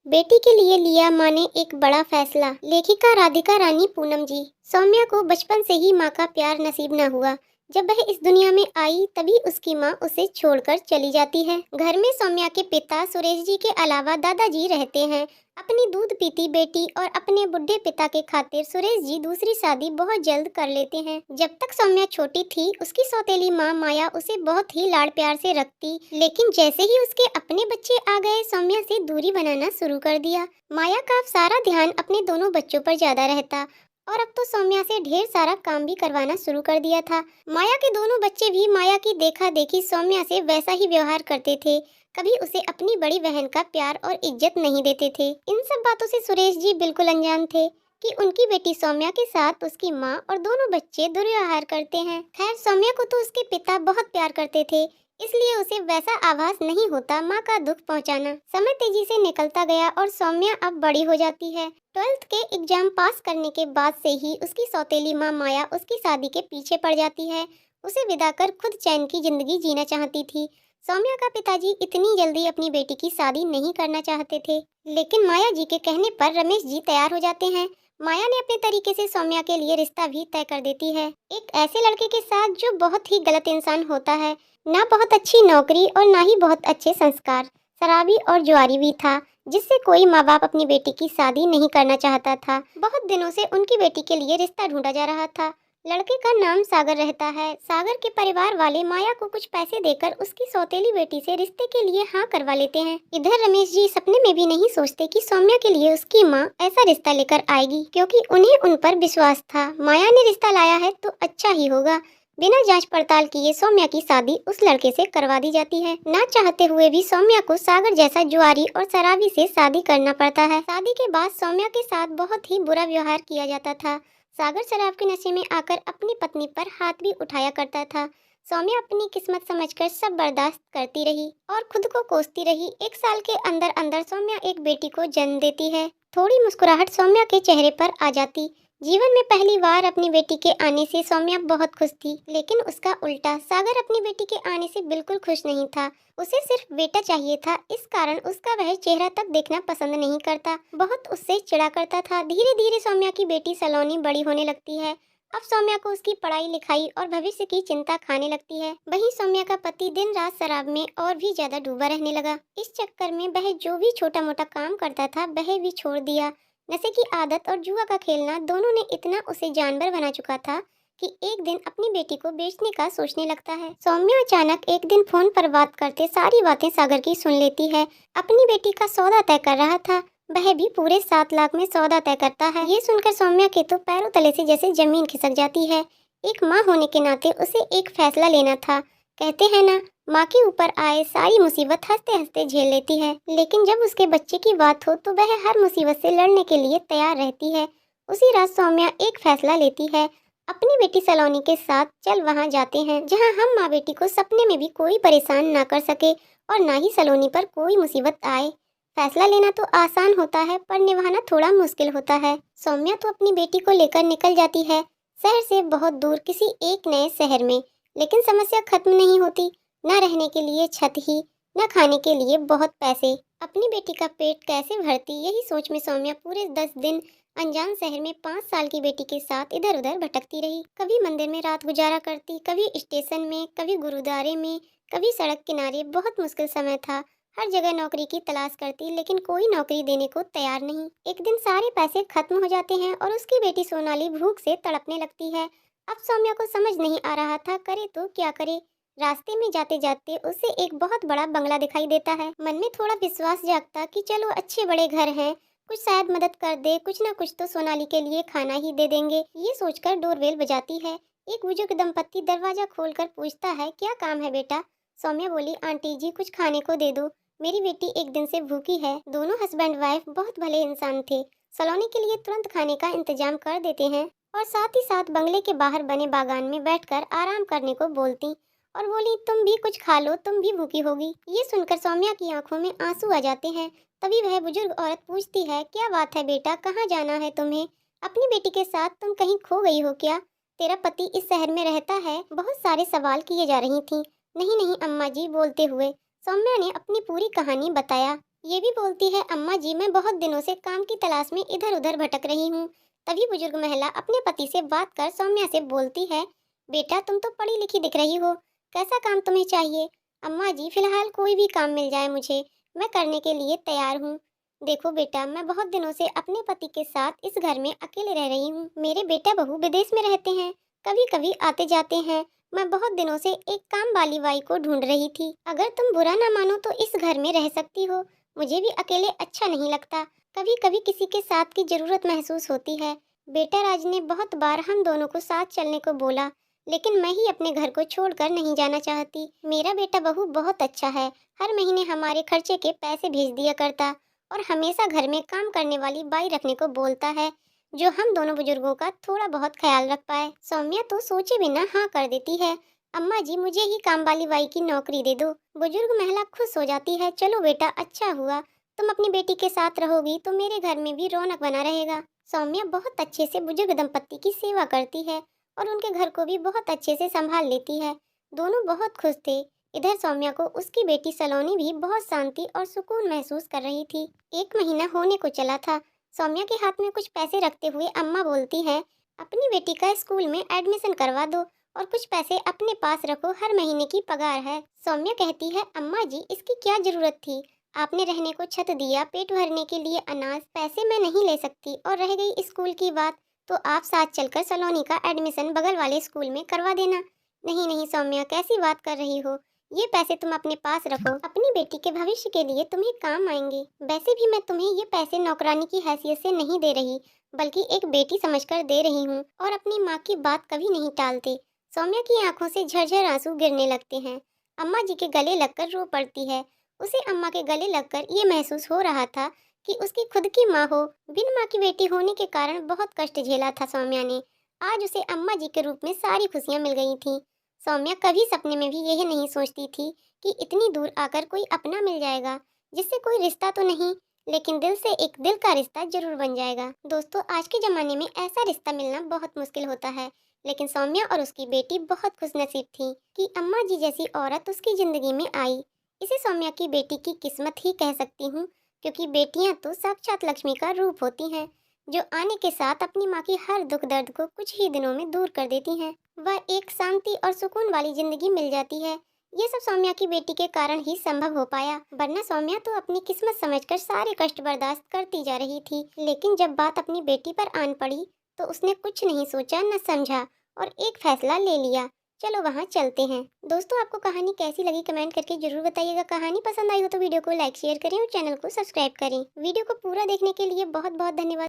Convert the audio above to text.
बेटी के लिए लिया माँ ने एक बड़ा फैसला। लेखिका राधिका रानी पूनम जी। सौम्या को बचपन से ही माँ का प्यार नसीब न हुआ। जब वह इस दुनिया में आई तभी उसकी माँ उसे छोड़कर चली जाती है। घर में सौम्या के पिता सुरेश जी के अलावा दादाजी रहते हैं। अपनी दूध पीती बेटी और अपने बुढ़े पिता के खातिर सुरेश जी दूसरी शादी बहुत जल्द कर लेते हैं। जब तक सौम्या छोटी थी उसकी सौतेली माँ माया उसे बहुत ही लाड़ प्यार से रखती, लेकिन जैसे ही उसके अपने बच्चे आ गए सौम्या से दूरी बनाना शुरू कर दिया। माया का अब सारा ध्यान अपने दोनों बच्चों पर ज्यादा रहता और अब तो सौम्या से ढेर सारा काम भी करवाना शुरू कर दिया था। माया के दोनों बच्चे भी माया की देखा देखी सौम्या से वैसा ही व्यवहार करते थे। कभी उसे अपनी बड़ी बहन का प्यार और इज्जत नहीं देते थे। इन सब बातों से सुरेश जी बिल्कुल अनजान थे कि उनकी बेटी सौम्या के साथ उसकी माँ और दोनों बच्चे दुर्व्यवहार करते हैं। खैर सौम्या को तो उसके पिता बहुत प्यार करते थे, इसलिए उसे वैसा आभास नहीं होता माँ का दुख पहुँचाना। समय तेजी से निकलता गया और सौम्या अब बड़ी हो जाती है। 12th के एग्जाम पास करने के बाद से ही उसकी सौतेली माँ माया उसकी शादी के पीछे पड़ जाती है। उसे विदा कर खुद चैन की जिंदगी जीना चाहती थी। सौम्या का पिताजी इतनी जल्दी अपनी बेटी की शादी नहीं करना चाहते थे, लेकिन माया जी के कहने पर रमेश जी तैयार हो जाते हैं। माया ने अपने तरीके से सौम्या के लिए रिश्ता भी तय कर देती है, एक ऐसे लड़के के साथ जो बहुत ही गलत इंसान होता है। ना बहुत अच्छी नौकरी और ना ही बहुत अच्छे संस्कार, शराबी और जुआरी भी था, जिससे कोई माँ बाप अपनी बेटी की शादी नहीं करना चाहता था। बहुत दिनों से उनकी बेटी के लिए रिश्ता ढूंढा जा रहा था। लड़के का नाम सागर रहता है। सागर के परिवार वाले माया को कुछ पैसे देकर उसकी सौतेली बेटी से रिश्ते के लिए हाँ करवा लेते हैं। इधर रमेश जी सपने में भी नहीं सोचते कि सौम्या के लिए उसकी माँ ऐसा रिश्ता लेकर आएगी, क्योंकि उन्हें उन पर विश्वास था। माया ने रिश्ता लाया है तो अच्छा ही होगा। बिना जांच पड़ताल किए सौम्या की शादी उस लड़के से करवा दी जाती है। ना चाहते हुए भी सौम्या को सागर जैसा जुआरी और शराबी से शादी करना पड़ता है। शादी के बाद सौम्या के साथ बहुत ही बुरा व्यवहार किया जाता था। सागर शराब के नशे में आकर अपनी पत्नी पर हाथ भी उठाया करता था। सौम्या अपनी किस्मत समझकर सब बर्दाश्त करती रही और खुद को कोसती रही। 1 साल के अंदर अंदर सौम्या एक बेटी को जन्म देती है। थोड़ी मुस्कुराहट सौम्या के चेहरे पर आ जाती। जीवन में पहली बार अपनी बेटी के आने से सौम्या बहुत खुश थी, लेकिन उसका उल्टा सागर अपनी बेटी के आने से बिल्कुल खुश नहीं था। उसे सिर्फ बेटा चाहिए था, इस कारण उसका वह चेहरा तक देखना पसंद नहीं करता, बहुत उससे चिढ़ा करता था। धीरे धीरे सौम्या की बेटी सलोनी बड़ी होने लगती है। अब सौम्या को उसकी पढ़ाई लिखाई और भविष्य की चिंता खाने लगती है। वहीं सौम्या का पति दिन रात शराब में और भी ज्यादा डूबा रहने लगा। इस चक्कर में वह जो भी छोटा मोटा काम करता था वह भी छोड़ दिया। नशे की आदत और जुआ का खेलना दोनों ने इतना उसे जानवर बना चुका था कि एक दिन अपनी बेटी को बेचने का सोचने लगता है। सौम्या अचानक एक दिन फोन पर बात करते सारी बातें सागर की सुन लेती है। अपनी बेटी का सौदा तय कर रहा था, वह भी पूरे 7 लाख में सौदा तय करता है। ये सुनकर सौम्या के तो पैरों तले से जैसे जमीन खिसक जाती है। एक माँ होने के नाते उसे एक फैसला लेना था। कहते हैं ना, माँ के ऊपर आए सारी मुसीबत हंसते हंसते झेल लेती है, लेकिन जब उसके बच्चे की बात हो तो वह हर मुसीबत से लड़ने के लिए तैयार रहती है। उसी रात सौम्या एक फैसला लेती है, अपनी बेटी सलोनी के साथ चल वहाँ जाते हैं जहाँ हम माँ बेटी को सपने में भी कोई परेशान ना कर सके और ना ही सलोनी पर कोई मुसीबत आए। फैसला लेना तो आसान होता है पर निभाना थोड़ा मुश्किल होता है। सौम्या तो अपनी बेटी को लेकर निकल जाती है शहर से बहुत दूर किसी एक नए शहर में, लेकिन समस्या खत्म नहीं होती। न रहने के लिए छत ही, न खाने के लिए बहुत पैसे। अपनी बेटी का पेट कैसे भरती, यही सोच में सौम्या पूरे 10 दिन अनजान शहर में 5 साल की बेटी के साथ इधर उधर भटकती रही। कभी मंदिर में रात गुजारा करती, कभी स्टेशन में, कभी गुरुद्वारे में, कभी सड़क किनारे। बहुत मुश्किल समय था। हर जगह नौकरी की तलाश करती, लेकिन कोई नौकरी देने को तैयार नहीं। एक दिन सारे पैसे खत्म हो जाते हैं और उसकी बेटी सोनाली भूख से तड़पने लगती है। अब सौम्या को समझ नहीं आ रहा था करे तो क्या करे। रास्ते में जाते जाते उसे एक बहुत बड़ा बंगला दिखाई देता है। मन में थोड़ा विश्वास जागता कि चलो अच्छे बड़े घर हैं, कुछ शायद मदद कर दे, कुछ ना कुछ तो सोनाली के लिए खाना ही दे देंगे। ये सोचकर डोरबेल बजाती है। एक बुजुर्ग दंपत्ति दरवाजा खोलकर पूछता है, क्या काम है बेटा? सौम्या बोली, आंटी जी कुछ खाने को दे दो, मेरी बेटी एक दिन से भूखी है। दोनों हस्बैंड वाइफ बहुत भले इंसान थे। सलोनी के लिए तुरंत खाने का इंतजाम कर देते हैं और साथ ही साथ बंगले के बाहर बने बागान में बैठकर आराम करने को बोलती और बोली, तुम भी कुछ खा लो, तुम भी भूखी होगी। ये सुनकर सौम्या की आंखों में आंसू आ जाते हैं। तभी वह बुजुर्ग औरत पूछती है, क्या बात है बेटा, कहाँ जाना है तुम्हें? अपनी बेटी के साथ तुम कहीं खो गई हो क्या? तेरा पति इस शहर में रहता है? बहुत सारे सवाल किए जा रही थी। नहीं नहीं अम्मा जी, बोलते हुए सौम्या ने अपनी पूरी कहानी बताया। ये भी बोलती है, अम्मा जी मैं बहुत दिनों से काम की तलाश में इधर उधर भटक रही हूँ। तभी बुजुर्ग महिला अपने पति से बात कर सौम्या से बोलती है, बेटा तुम तो पढ़ी लिखी दिख रही हो, कैसा काम तुम्हें चाहिए? अम्मा जी फिलहाल कोई भी काम मिल जाए मुझे, मैं करने के लिए तैयार हूँ। देखो बेटा, मैं बहुत दिनों से अपने पति के साथ इस घर में अकेले रह रही हूँ। मेरे बेटा बहू विदेश में रहते हैं, कभी कभी आते जाते हैं। मैं बहुत दिनों से एक काम वाली बाई को ढूंढ रही थी। अगर तुम बुरा ना मानो तो इस घर में रह सकती हो। मुझे भी अकेले अच्छा नहीं लगता, कभी कभी किसी के साथ की जरूरत महसूस होती है। बेटा राज ने बहुत बार हम दोनों को साथ चलने को बोला, लेकिन मैं ही अपने घर को छोड़कर नहीं जाना चाहती। मेरा बेटा बहू बहुत अच्छा है, हर महीने हमारे खर्चे के पैसे भेज दिया करता और हमेशा घर में काम करने वाली बाई रखने को बोलता है, जो हम दोनों बुजुर्गों का थोड़ा बहुत ख्याल रख पाए। सौम्या तो सोचे बिना हाँ कर देती है, अम्मा जी मुझे ही काम वाली बाई की नौकरी दे दो। बुजुर्ग महिला खुश हो जाती है, चलो बेटा अच्छा हुआ, तुम अपनी बेटी के साथ रहोगी तो मेरे घर में भी रौनक बना रहेगा। सौम्या बहुत अच्छे से बुजुर्ग दंपत्ति की सेवा करती है और उनके घर को भी बहुत अच्छे से संभाल लेती है। दोनों बहुत खुश थे। इधर सौम्या को उसकी बेटी सलोनी भी बहुत शांति और सुकून महसूस कर रही थी। एक महीना होने को चला था। सौम्या के हाथ में कुछ पैसे रखते हुए अम्मा बोलती है, अपनी बेटी का स्कूल में एडमिशन करवा दो और कुछ पैसे अपने पास रखो, हर महीने की पगार है। सौम्या कहती है, अम्मा जी इसकी क्या जरूरत थी, आपने रहने को छत दिया, पेट भरने के लिए अनाज, पैसे मैं नहीं ले सकती। और रह गई स्कूल की बात, तो आप साथ चलकर सलोनी का एडमिशन बगल वाले स्कूल में करवा देना। नहीं नहीं सौम्या, कैसी बात कर रही हो, ये पैसे तुम अपने पास रखो, अपनी बेटी के भविष्य के लिए तुम्हें काम आएंगे। वैसे भी मैं तुम्हें ये पैसे नौकरानी की हैसियत से नहीं दे रही, बल्कि एक बेटी समझकर दे रही हूँ और अपनी माँ की बात कभी नहीं टालते। सौम्या की आंखों से झरझर आंसू गिरने लगते हैं। अम्मा जी के गले लगकर रो पड़ती है। उसे अम्मा के गले लगकर ये महसूस हो रहा था कि उसकी खुद की माँ हो। बिन माँ की बेटी होने के कारण बहुत कष्ट झेला था सौम्या ने। आज उसे अम्मा जी के रूप में सारी खुशियाँ मिल गई थी। सौम्या कभी सपने में भी यही नहीं सोचती थी कि इतनी दूर आकर कोई अपना मिल जाएगा, जिससे कोई रिश्ता तो नहीं, लेकिन दिल से एक दिल का रिश्ता जरूर बन जाएगा। दोस्तों, आज के जमाने में ऐसा रिश्ता मिलना बहुत मुश्किल होता है, लेकिन सौम्या और उसकी बेटी बहुत खुशनसीब थी कि अम्मा जी जैसी औरत उसकी जिंदगी में आई। इसे सौम्या की बेटी की किस्मत ही कह सकती हूँ, क्योंकि बेटियां तो साक्षात लक्ष्मी का रूप होती हैं, जो आने के साथ अपनी माँ की हर दुख दर्द को कुछ ही दिनों में दूर कर देती हैं। वह एक शांति और सुकून वाली जिंदगी मिल जाती है। ये सब सौम्या की बेटी के कारण ही संभव हो पाया, वरना सौम्या तो अपनी किस्मत समझकर सारे कष्ट बर्दाश्त करती जा रही थी। लेकिन जब बात अपनी बेटी पर आन पड़ी तो उसने कुछ नहीं सोचा न समझा और एक फैसला ले लिया, चलो वहाँ चलते हैं। दोस्तों, आपको कहानी कैसी लगी कमेंट करके जरूर बताइएगा। कहानी पसंद आई हो तो वीडियो को लाइक शेयर करें और चैनल को सब्सक्राइब करें। वीडियो को पूरा देखने के लिए बहुत बहुत धन्यवाद।